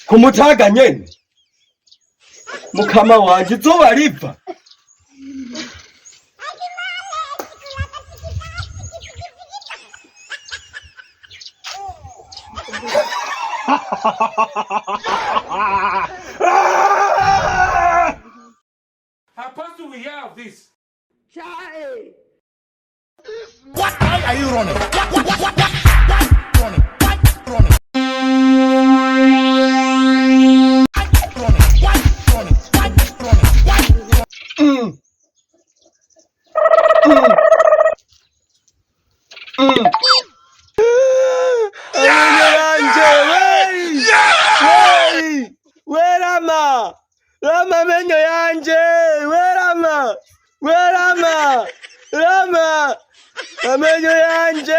Kumutaga nyene mukama wanje izuba riva. How fast do we hear of this? Charlie! What are you running? What? Running. Running. Rama menyo yanje, Rama menyo yanje,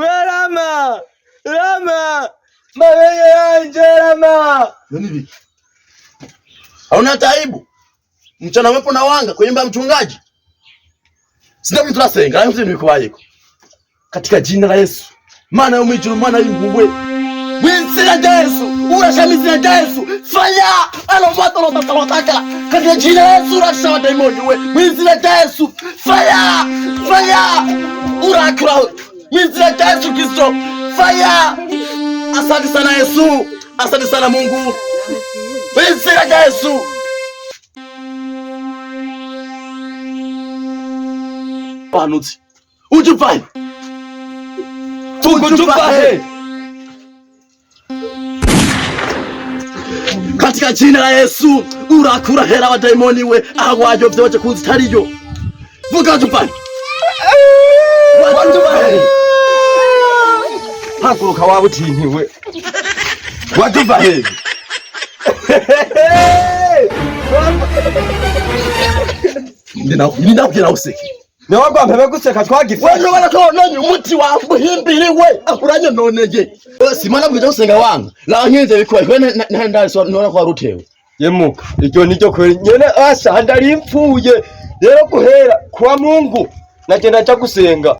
Rama menyo yanje, Rama. Nini hivi? Hauna taibu? Mchana wepo na wanga kwenye nyumba ya mchungaji. Sina mtu tunasenga, na mtu nikubayeko. Katika jina la Yesu. Maana umwijuru maana yingubwe. Winsira Yesu, urashamizi ya Yesu. Fanya! Ano mwato lotataka. Katika jina la Yesu urashawa daimoni we. Winsira Yesu. Fanya! Urakura. Winsira Yesu Kristo. Fanya! Asante sana Yesu. Asante sana Mungu. Winsira Yesu. Panuti. Ujupai. Tukujupai. Katika jina la Yesu urakura hera wa daimoni we ahwajo vyote kuzitariyo. Vuga ujupai. Ujupai. Hakuruka wabutiniwe. Wajupai. Ndinakira useki. Ne wagwampebe guseka twagifa. Wewe ubona ko none umuti wamuhimbiriwe akuranye nonege. Simana bwije gusenga wanga. La nkinze bikwa we ndari none ko warutewe. Yemuka iryo niryo kweri nyene asha ndari impfuye. Rero guhera kwa Mungu nagenda nja gusenga.